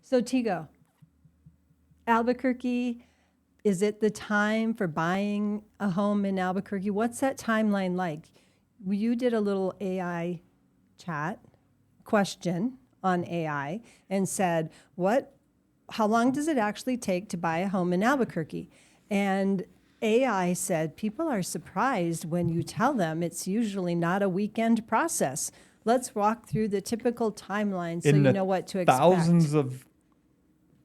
So Tego, Albuquerque, is it the time for buying a home in Albuquerque? What's that timeline like? You did a little AI chat question on AI and said, how long does it actually take to buy a home in Albuquerque? And AI said, people are surprised when you tell them it's usually not a weekend process. Let's walk through the typical timeline so you know what to expect. Thousands of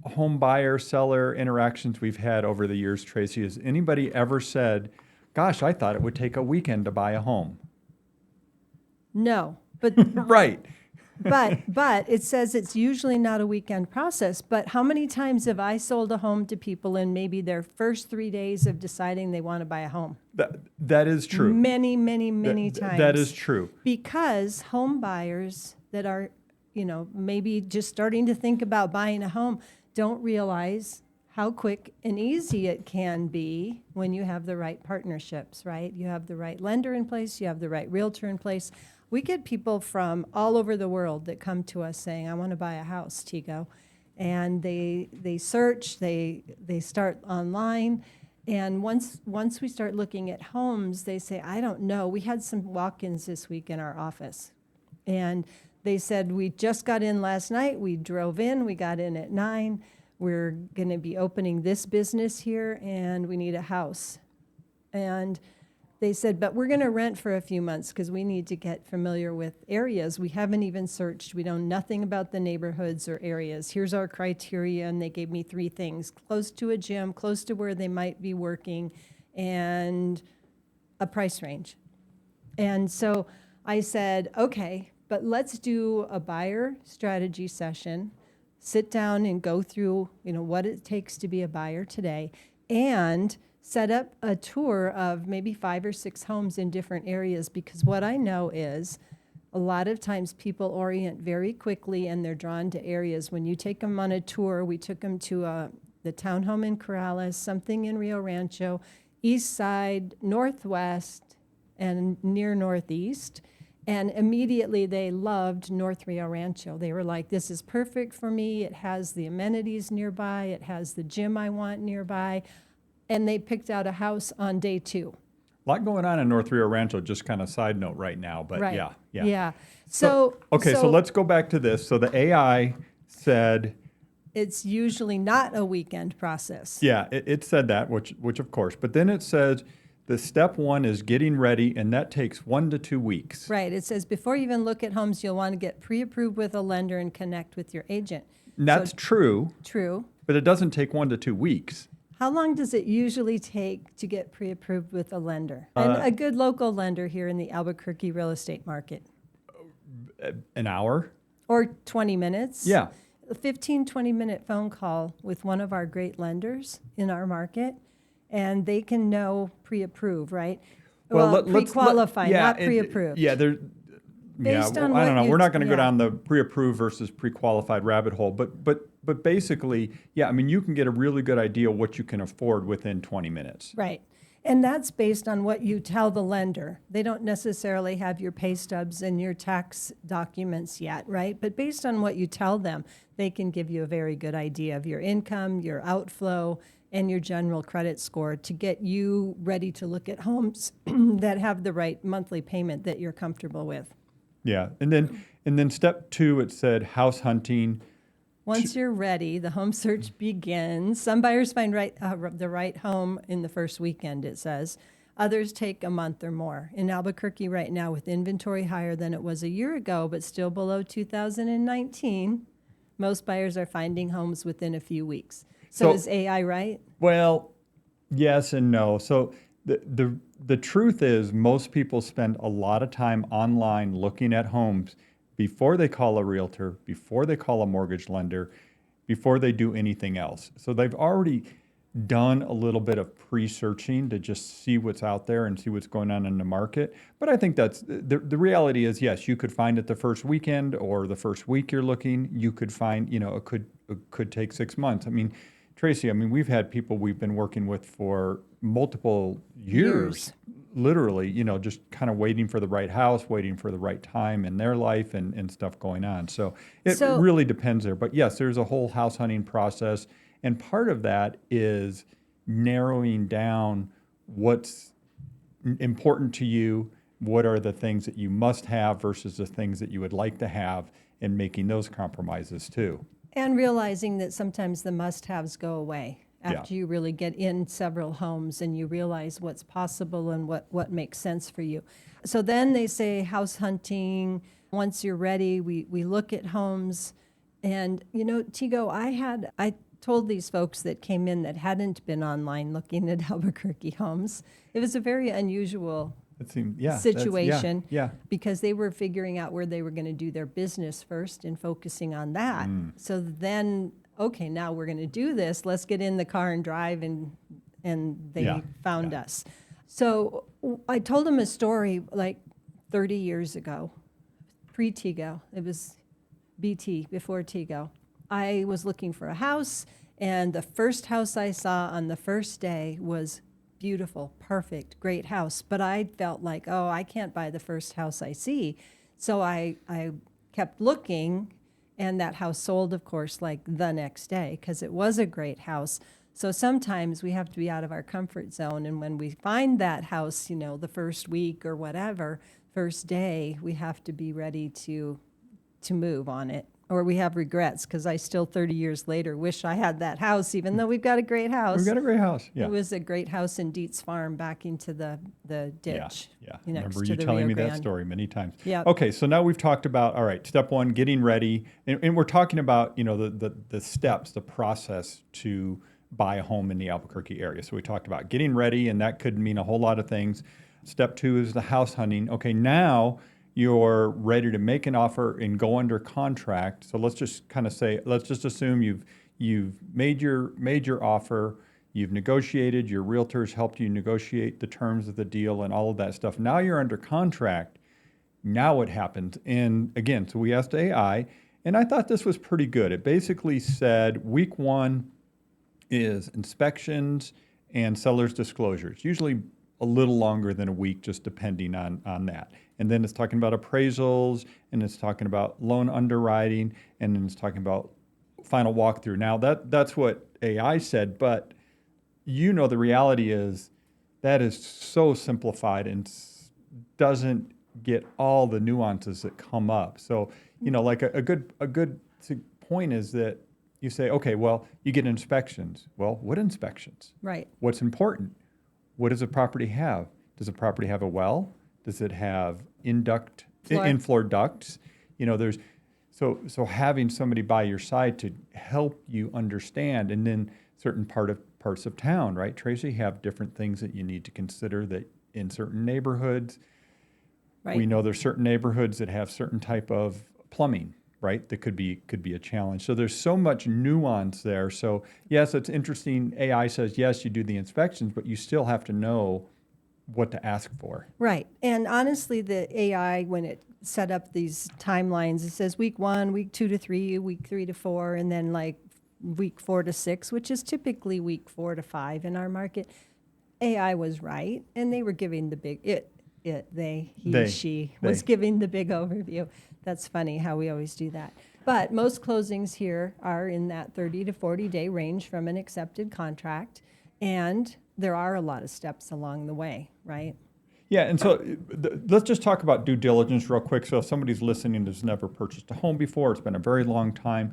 home buyer seller interactions we've had over the years, Tracy, has anybody ever said, gosh, I thought it would take a weekend to buy a home? No, but Right. but it says it's usually not a weekend process. But how many times have I sold a home to people in maybe their first 3 days of deciding they want to buy a home? That is true. Many times. That is true. Because home buyers that are, maybe just starting to think about buying a home don't realize how quick and easy it can be when you have the right partnerships, right? You have the right lender in place, you have the right realtor in place. We get people from all over the world that come to us saying, I want to buy a house, Tego. And they search, they start online. And once we start looking at homes, they say, I don't know. We had some walk-ins this week in our office. And they said, we just got in last night. We drove in. We got in at 9. We're going to be opening this business here, and we need a house. And they said, but we're going to rent for a few months because we need to get familiar with areas. We haven't even searched. We know nothing about the neighborhoods or areas. Here's our criteria, and they gave me 3 things: close to a gym, close to where they might be working, and a price range. And so I said, okay, but let's do a buyer strategy session, sit down and go through, what it takes to be a buyer today, and set up a tour of maybe 5 or 6 homes in different areas, because what I know is a lot of times people orient very quickly and they're drawn to areas. When you take them on a tour, we took them to the townhome in Corrales, something in Rio Rancho, east side, northwest, and near northeast. And immediately they loved North Rio Rancho. They were like, this is perfect for me. It has the amenities nearby. It has the gym I want nearby. And they picked out a house on day 2. A lot going on in North Rio Rancho, just kind of side note right now, but right. yeah. Yeah. So let's go back to this. So the AI said it's usually not a weekend process. Yeah, it said that, which of course, but then it says the step 1 is getting ready, and that takes 1 to 2 weeks. Right. It says before you even look at homes, you'll want to get pre-approved with a lender and connect with your agent. And that's true. True. But it doesn't take 1 to 2 weeks. How long does it usually take to get pre-approved with a lender? And a good local lender here in the Albuquerque real estate market? An hour? Or 20 minutes? Yeah. A 15, 20-minute phone call with one of our great lenders in our market, and they can know pre-approve, right? Well, pre-qualify, not pre-approved. I don't know. We're not going to go down the pre-approved versus pre-qualified rabbit hole, but basically, you can get a really good idea what you can afford within 20 minutes. Right. And that's based on what you tell the lender. They don't necessarily have your pay stubs and your tax documents yet, right? But based on what you tell them, they can give you a very good idea of your income, your outflow, and your general credit score to get you ready to look at homes that have the right monthly payment that you're comfortable with. Yeah. And then step 2, it said house hunting. Once you're ready, the home search begins. Some buyers find the right home in the first weekend, it says. Others take a month or more. In Albuquerque right now, with inventory higher than it was a year ago, but still below 2019, most buyers are finding homes within a few weeks. So is AI right? Well, yes and no. So the truth is most people spend a lot of time online looking at homes before they call a realtor, before they call a mortgage lender, before they do anything else. So they've already done a little bit of pre-searching to just see what's out there and see what's going on in the market. But I think that's the reality is, yes, you could find it the first weekend or the first week you're looking. You could find, it could take 6 months. Tracy, we've had people we've been working with for multiple years. literally, just kind of waiting for the right house, waiting for the right time in their life and stuff going on. So it So- really depends there. But yes, there's a whole house hunting process. And part of that is narrowing down what's important to you, what are the things that you must have versus the things that you would like to have, and making those compromises too. And realizing that sometimes the must-haves go away Yeah. after you really get in several homes and you realize what's possible and what makes sense for you. So then they say house hunting, once you're ready, we look at homes. And, Tego, I told these folks that came in that hadn't been online looking at Albuquerque homes. It was a very unusual It seemed, yeah, situation yeah. because they were figuring out where they were going to do their business first and focusing on that. So then, okay, now we're going to do this. Let's get in the car and drive, and they Yeah, found yeah. us. So I told them a story like 30 years ago, pre-Tego. It was BT, before Tego. I was looking for a house, and the first house I saw on the first day was beautiful, perfect, great house. But I felt like, oh, I can't buy the first house I see. So I kept looking, and that house sold, of course, like the next day because it was a great house. So sometimes we have to be out of our comfort zone. And when we find that house, the first week or whatever, first day, we have to be ready to move on it. Or we have regrets because I still 30 years later wish I had that house, even though we've got a great house. We've got a great house. Yeah. It was a great house in Dietz Farm back into the ditch. Yeah. next Remember to you the telling Rio me that Grande. story many times. Yeah. Okay, so now we've talked about, all right, step one, getting ready. And we're talking about, the steps, the process to buy a home in the Albuquerque area. So we talked about getting ready, and that could mean a whole lot of things. Step two is the house hunting. Okay, now you're ready to make an offer and go under contract. So let's just assume you've made your offer, you've negotiated, your realtors helped you negotiate the terms of the deal and all of that stuff. Now you're under contract. Now what happens? And again, so we asked AI, and I thought this was pretty good. It basically said week one is inspections and seller's disclosures, usually a little longer than a week, just depending on that. And then it's talking about appraisals, and it's talking about loan underwriting, and then it's talking about final walkthrough. Now that's what AI said, but the reality is that is so simplified and doesn't get all the nuances that come up. So, like a good point is that you say, okay, well, you get inspections. Well, what inspections? Right. What's important? What does a property have? Does a property have a well? Does it have in-floor ducts? There's so having somebody by your side to help you understand, and then certain parts of town, right, Tracy, have different things that you need to consider that in certain neighborhoods. Right. We know there's certain neighborhoods that have certain type of plumbing, right? That could be a challenge. So there's so much nuance there. So yes, it's interesting. AI says, yes, you do the inspections, but you still have to know what to ask for. Right. And honestly, the AI, when it set up these timelines, it says week 1, week 2 to 3, week 3 to 4, and then like week 4 to 6, which is typically week 4 to 5 in our market. AI was right, and they were giving the big, she was giving the big overview. That's funny how we always do that. But most closings here are in that 30 to 40 day range from an accepted contract. And there are a lot of steps along the way, right? Yeah, and so let's just talk about due diligence real quick. So if somebody's listening that's never purchased a home before, it's been a very long time,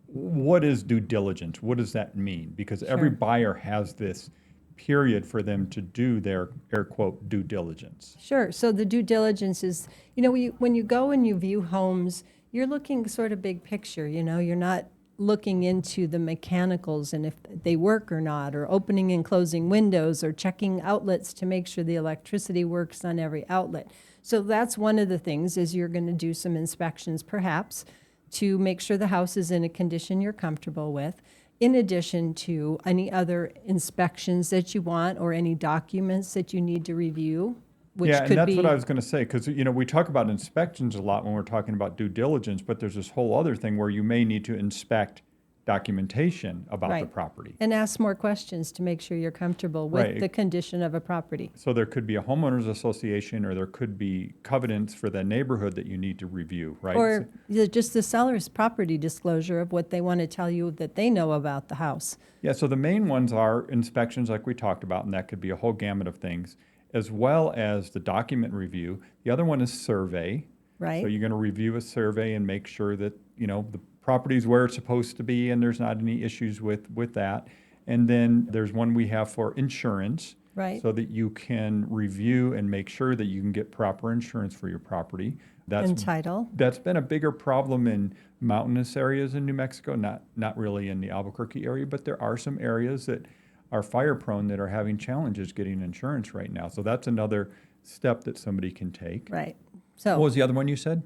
what is due diligence? What does that mean? Because every buyer has this period for them to do their, air quote, due diligence. Sure. So the due diligence is, when you go and you view homes, you're looking sort of big picture, you're not looking into the mechanicals and if they work or not, or opening and closing windows, or checking outlets to make sure the electricity works on every outlet. So that's one of the things, is you're going to do some inspections perhaps to make sure the house is in a condition you're comfortable with, in addition to any other inspections that you want or any documents that you need to review, which yeah, could and that's be... what I was going to say, because we talk about inspections a lot when we're talking about due diligence, but there's this whole other thing where you may need to inspect documentation about the Right. property. And ask more questions to make sure you're comfortable with Right. the condition of a property. So there could be a homeowners association, or there could be covenants for the neighborhood that you need to review, right? Or just the seller's property disclosure of what they want to tell you that they know about the house. Yeah, so the main ones are inspections like we talked about, and that could be a whole gamut of things, as well as the document review. The other one is survey. Right. So you're going to review a survey and make sure that, the property's where it's supposed to be and there's not any issues with that. And then there's one we have for insurance. Right. So that you can review and make sure that you can get proper insurance for your property. And title. That's been a bigger problem in mountainous areas in New Mexico, not really in the Albuquerque area, but there are some areas that are fire prone that are having challenges getting insurance right now. So that's another step that somebody can take. Right. What So was the other one you said?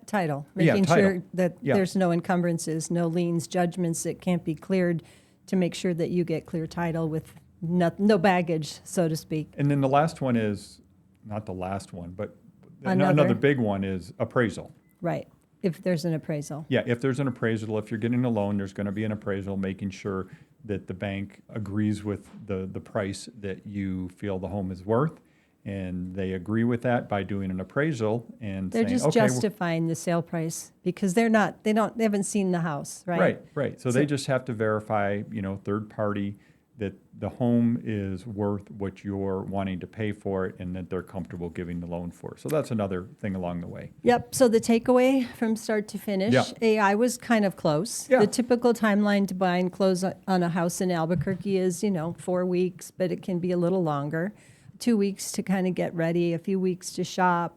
title, Yeah, making title. sure that Yeah. there's no encumbrances, no liens, judgments that can't be cleared, to make sure that you get clear title with no baggage, so to speak. And then the last one is, not the last one, but Another. another big one is appraisal. Right. If there's an appraisal. Yeah, if there's an appraisal, if you're getting a loan, there's going to be an appraisal, making sure that the bank agrees with the price that you feel the home is worth. And they agree with that by doing an appraisal and They're saying, just okay, justifying the sale price because they haven't seen the house, right? Right. So they just have to verify, third party, that the home is worth what you're wanting to pay for it and that they're comfortable giving the loan for. So that's another thing along the way. Yep. So the takeaway from start to finish, Yeah. AI was kind of close. Yeah. The typical timeline to buy and close on a house in Albuquerque is, 4 weeks, but it can be a little longer. 2 weeks to kind of get ready, a few weeks to shop,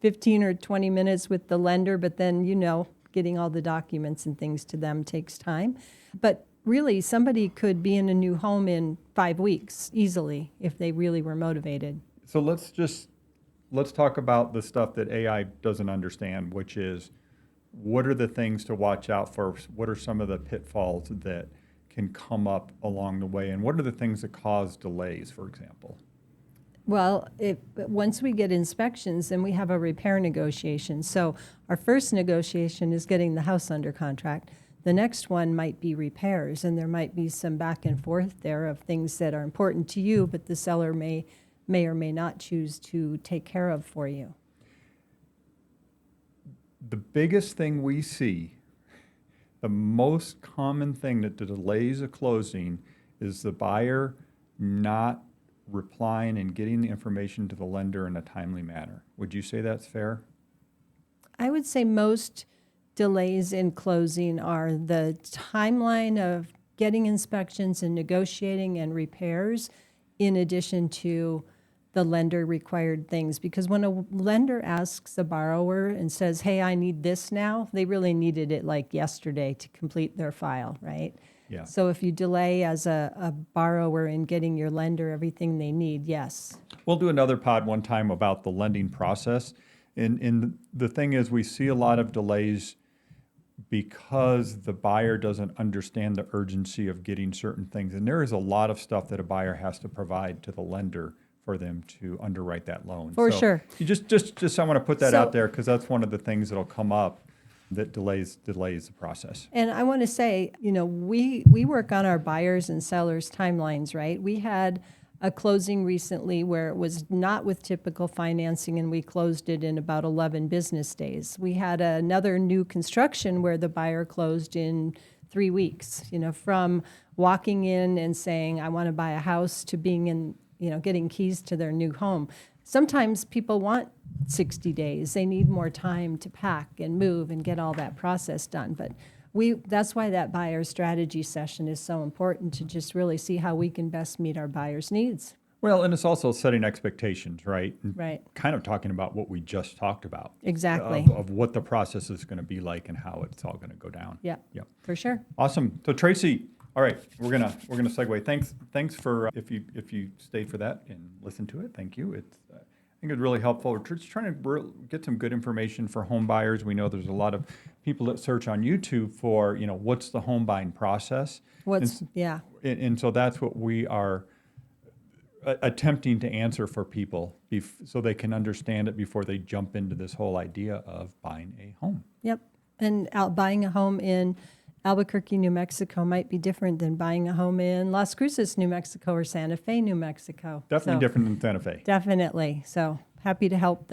15 or 20 minutes with the lender, but then, getting all the documents and things to them takes time. But really, somebody could be in a new home in 5 weeks easily if they really were motivated. So let's talk about the stuff that AI doesn't understand, which is, what are the things to watch out for? What are some of the pitfalls that can come up along the way? And what are the things that cause delays, for example? Well, once we get inspections, then we have a repair negotiation. So our first negotiation is getting the house under contract. The next one might be repairs, and there might be some back and forth there of things that are important to you, but the seller may or may not choose to take care of for you. The biggest thing we see, the most common thing that delays a closing, is the buyer not replying and getting the information to the lender in a timely manner. Would you say that's fair? I would say most delays in closing are the timeline of getting inspections and negotiating and repairs, in addition to the lender required things. Because when a lender asks a borrower and says, hey, I need this now, they really needed it like yesterday to complete their file, right? Yeah. So if you delay as a borrower in getting your lender everything they need, yes. We'll do another pod one time about the lending process. And the thing is, we see a lot of delays because the buyer doesn't understand the urgency of getting certain things. And there is a lot of stuff that a buyer has to provide to the lender for them to underwrite that loan. For So sure. You just I want to put that So- out there because that's one of the things that'll come up that delays the process. And I want to say, we work on our buyers and sellers timelines, right? We had a closing recently where it was not with typical financing, and we closed it in about 11 business days. We had another new construction where the buyer closed in 3 weeks, from walking in and saying, I want to buy a house, to being in, getting keys to their new home. Sometimes people want 60 days. They need more time to pack and move and get all that process done. But that's why that buyer strategy session is so important, to just really see how we can best meet our buyers' needs. Well, and it's also setting expectations, right? And Right. kind of talking about what we just talked about. Exactly. Of what the process is going to be like and how it's all going to go down. Yeah, Yep. for sure. Awesome. So Tracy, all right, we're gonna segue. Thanks for if you stayed for that and listened to it. Thank you. It's I think it's really helpful. We're just trying to get some good information for home buyers. We know there's a lot of people that search on YouTube for what's the home buying process. Yeah. And so that's what we are attempting to answer for people so they can understand it before they jump into this whole idea of buying a home. Yep. And buying a home in Albuquerque, New Mexico might be different than buying a home in Las Cruces, New Mexico, or Santa Fe, New Mexico. Definitely So, different than Santa Fe. Definitely. So happy to help, though.